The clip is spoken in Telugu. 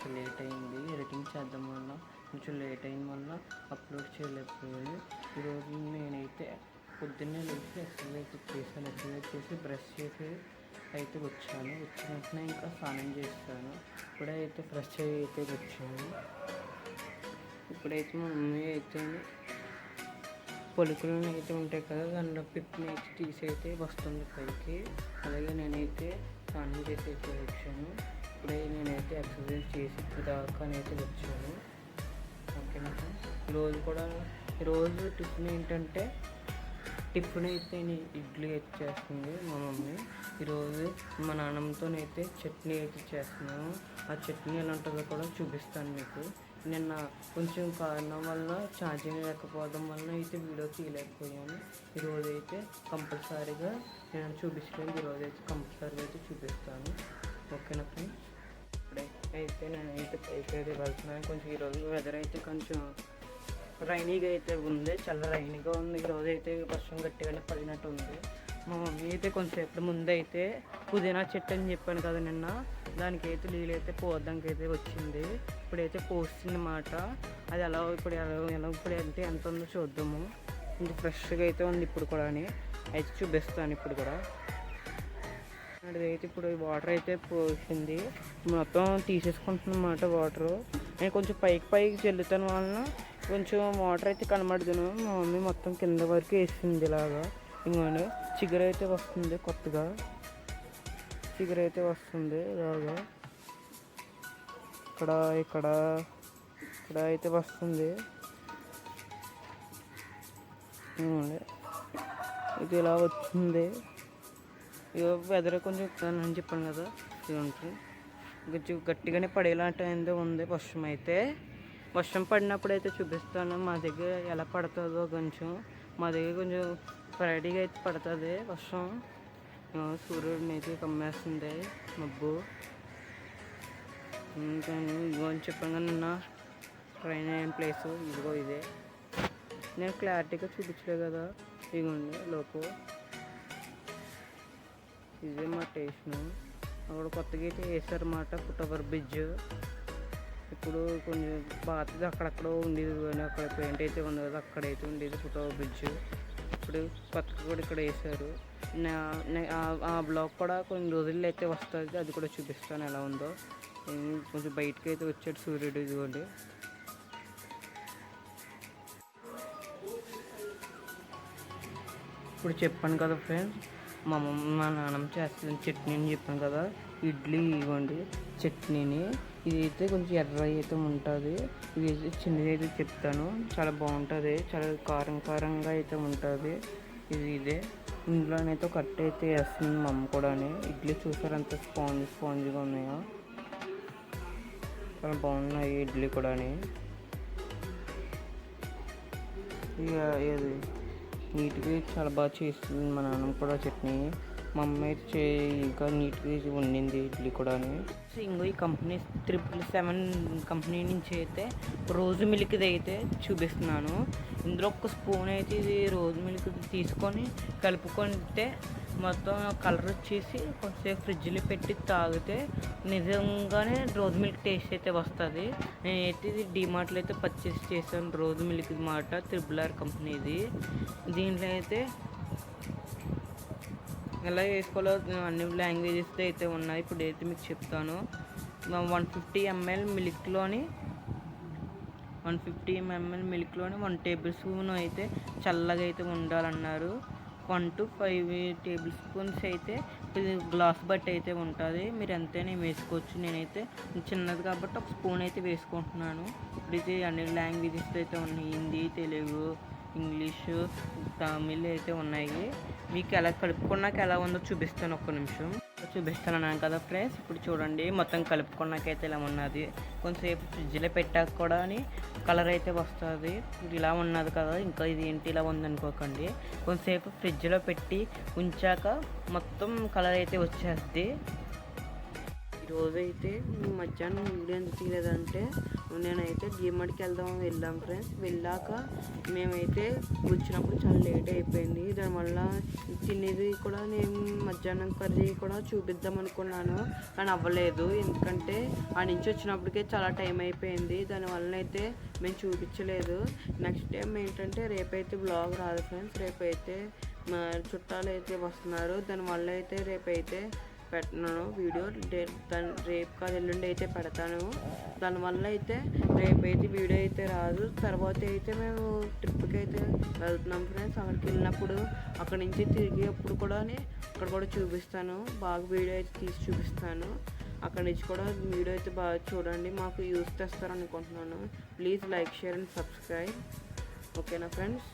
కొంచెం లేట్ అయింది. ఎడిటింగ్ చేద్దాం వల్ల కొంచెం లేట్ అయిన వల్ల అప్లోడ్ చేయలేకపోయాను. ఈరోజు నేనైతే పొద్దున్నే లేచి ఎక్సర్సైజ్ చేసి బ్రష్ చేసి అయితే వచ్చాను. వచ్చిన వెంటనే ఇంకా స్నానం చేస్తాను. ఇప్పుడైతే ఫ్రెష్ అయ్యి అయితే వచ్చాను. ఇప్పుడైతే మా మమ్మీ అయితే పొలుకులను అయితే ఉంటాయి కదా, దాంట్లో పిప్పిని అయితే తీసి అయితే వస్తుంది పైకి. అలాగే నేనైతే స్నానం చేసి అయితే వచ్చాను. ఇప్పుడే నేనైతే ఎక్సర్సైజ్ చేసి ఇప్పుడు దాకానైతే వచ్చాను. ఓకేనా. ఈరోజు టిఫిన్ ఏంటంటే అయితే ఇడ్లీ అయితే చేస్తుంది మా మమ్మీ. ఈరోజు మా నాన్నమ్మతోనైతే చట్నీ అయితే చేస్తున్నాను. ఆ చట్నీ ఎలా ఉంటుందో కూడా చూపిస్తాను మీకు. నిన్న కొంచెం కారణం వల్ల ఛార్జింగ్ లేకపోవడం వల్ల అయితే వీడియో తీయలేకపోయాను. ఈరోజు అయితే కంపల్సరీగా నేను చూపించలేదు. ఈరోజు అయితే కంపల్సరీగా అయితే చూపిస్తాను. ఓకేనా ఫ్రెండ్స్. ఇప్పుడైతే నేనైతే పైకి అయితే వెళ్తున్నాను. కొంచెం ఈరోజు వెదర్ అయితే కొంచెం రైనీగా అయితే ఉంది, చాలా రైనీగా ఉంది. ఈరోజు అయితే వర్షం గట్టిగానే పడినట్టు ఉంది. మా మమ్మీ అయితే కొంచెంసేపు ముందు అయితే పుదీనా చెట్టు అని చెప్పాను కదా నిన్న, దానికి అయితే నీళ్ళు అయితే పోద్దానికి అయితే వచ్చింది. ఇప్పుడైతే పోస్తుందన్నమాట. అది ఇప్పుడు అంటే ఎంత ఉందో చూద్దాము. కొంచెం ఫ్రెష్గా అయితే ఉంది ఇప్పుడు కూడా అని అయితే చూపిస్తాను. ఇప్పుడు కూడా అదైతే ఇప్పుడు వాటర్ అయితే పోసింది, మొత్తం తీసేసుకుంటున్నమాట వాటరు. నేను కొంచెం పైకి చల్లుతాను వలన కొంచెం వాటర్ అయితే కనబడుతును. మా మమ్మీ మొత్తం కింద వరకు వేసింది ఇలాగా. ఇంకోండి చిగురు అయితే వస్తుంది, కొత్తగా చిగురు అయితే వస్తుంది ఇలాగా. ఇక్కడ అయితే వస్తుంది. ఇది ఇలా వచ్చింది. వెదర్ కొంచెం అని చెప్పాను కదా, ఇదంటే కొంచెం గట్టిగానే పడేలాంటి అయిందో ఉంది. వర్షం పడినప్పుడు అయితే చూపిస్తాను మా దగ్గర ఎలా పడుతుందో. మా దగ్గర కొంచెం ఫ్రైడేగా అయితే పడుతుంది వర్షం. సూర్యుడిని అయితే కమ్మేస్తుంది మబ్బు. ఇదిగో అని చెప్పాను కదా నిన్న ట్రైన్ అయిన ప్లేసు, ఇదిగో ఇదే. నేను క్లారిటీగా చూపించలేదు కదా, ఇదిగోండి లోపు ఇదే మా స్టేషను. అక్కడ కొత్తగా అయితే వేసారన్నమాట ఫుట్ఓవర్ బ్రిడ్జ్. ఇప్పుడు కొంచెం పాతది అక్కడక్కడ ఉండేది, కానీ అక్కడ పెయింట్ అయితే ఉంది కదా, అక్కడైతే ఉండేది ఫుట్ఓవర్ బ్రిడ్జ్. ఇప్పుడు కొత్తగా కూడా ఇక్కడ వేసారు. ఆ బ్లాక్ కూడా కొన్ని రోజుల్లో అయితే వస్తుంది, అది కూడా చూపిస్తాను ఎలా ఉందో. కొంచెం బయటకు అయితే వచ్చాడు సూర్యుడు, ఇదిగోండి. ఇప్పుడు చెప్పాను కదా ఫ్రెండ్స్, మా నాన్నమ్మ చేస్తుంది చట్నీ అని చెప్పాను కదా, ఇడ్లీ ఇవ్వండి చట్నీని. ఇది అయితే కొంచెం ఎర్ర అయితే ఉంటుంది. ఇది అయితే చిన్నది అయితే చెప్తాను, చాలా బాగుంటుంది, చాలా కారంగా అయితే ఉంటుంది. ఇదే ఇంట్లోనైతే కట్ అయితే వేస్తుంది మా అమ్మ కూడా. ఇడ్లీ చూసారు ఎంత స్పాంజ్గా ఉన్నాయో, చాలా బాగున్నాయి ఇడ్లీ కూడా. ఇది నీట్గా చాలా బాగా చేస్తుంది మా నాన్నమ్మ కూడా చట్నీ. మా అమ్మ అయితే ఇంకా నీట్గా వండింది ఇడ్లీ కూడా. ఇంకో ఈ కంపెనీ 777 కంపెనీ నుంచి అయితే రోజు మిల్క్ది అయితే చూపిస్తున్నాను. ఇందులో ఒక స్పూన్ అయితే ఇది రోజు మిల్క్ తీసుకొని కలుపుకుంటే మొత్తం కలర్ వచ్చేసి కొంచెం ఫ్రిడ్జ్లో పెట్టి తాగితే నిజంగానే రోజు మిల్క్ టేస్ట్ అయితే వస్తుంది. నేనైతే ఇది డిమార్ట్లో అయితే పర్చేస్ చేశాను, రోజు మిల్క్ మాట, RRR కంపెనీది. దీంట్లో అయితే ఎలా వేసుకోవాలో అన్ని లాంగ్వేజెస్ అయితే ఉన్నాయి. ఇప్పుడు అయితే మీకు చెప్తాను. 150 ml మిల్క్లోని 1 టేబుల్ స్పూన్ అయితే చల్లగా అయితే ఉండాలన్నారు. 1 to 5 టేబుల్ స్పూన్స్ అయితే ఇది గ్లాస్ బట్టి అయితే ఉంటుంది. మీరు ఎంతైనా వేసుకోవచ్చు. నేనైతే చిన్నది కాబట్టి ఒక స్పూన్ అయితే వేసుకుంటున్నాను. ఇప్పుడైతే అన్ని లాంగ్వేజెస్ అయితే ఉన్నాయి, హిందీ, తెలుగు, ఇంగ్లీషు, తమిళ్ అయితే ఉన్నాయి. మీకు ఎలా కలుపుకున్నాక ఎలా ఉందో చూపిస్తాను, ఒక్క నిమిషం చూపిస్తాను అన్నాను కదా ఫ్రెండ్స్. ఇప్పుడు చూడండి, మొత్తం కలుపుకున్నాకైతే ఇలా ఉన్నది. కొంచెంసేపు ఫ్రిడ్జ్లో పెట్టాక కూడా కలర్ అయితే వస్తుంది. ఇలా ఉన్నది కదా, ఇంకా ఇది ఏంటి ఇలా ఉందనుకోకండి. కొంచెంసేపు ఫ్రిడ్జ్లో పెట్టి ఉంచాక మొత్తం కలర్ అయితే వచ్చేస్తుంది. ఈరోజైతే మధ్యాహ్నం వీడియో ఎందుకు తీయలేదంటే నేనైతే డీమార్ట్కి వెళ్ళాం ఫ్రెండ్స్. వెళ్ళాక మేమైతే వచ్చినప్పుడు చాలా లేట్ అయిపోయింది. దానివల్ల తినేది కూడా నేను మధ్యాహ్నం కర్రీ కూడా చూపిద్దాం అనుకున్నాను, కానీ అవ్వలేదు. ఎందుకంటే ఆ నుంచి వచ్చినప్పటికే చాలా టైం అయిపోయింది. దానివల్ల అయితే మేము చూపించలేదు. నెక్స్ట్ టైం ఏంటంటే రేపైతే బ్లాగ్ రాదు ఫ్రెండ్స్. రేపైతే మా చుట్టాలు అయితే వస్తున్నారు. దానివల్ల అయితే రేపైతే పెట్టినాను వీడియో. రేపు కాదు ఎల్లుండి అయితే పెడతాను. దానివల్ల అయితే రేపైతే వీడియో అయితే రాదు. తర్వాత అయితే మేము ట్రిప్కి అయితే వెళ్తున్నాం ఫ్రెండ్స్. అక్కడికి వెళ్ళినప్పుడు అక్కడి నుంచి తిరిగి అప్పుడు కూడా అక్కడ కూడా చూపిస్తాను. బాగా వీడియో అయితే తీసి చూపిస్తాను. అక్కడి నుంచి కూడా వీడియో అయితే బాగా చూడండి. మాకు యూస్ చేస్తారనుకుంటున్నాను. Please like, share and subscribe. ఓకేనా ఫ్రెండ్స్?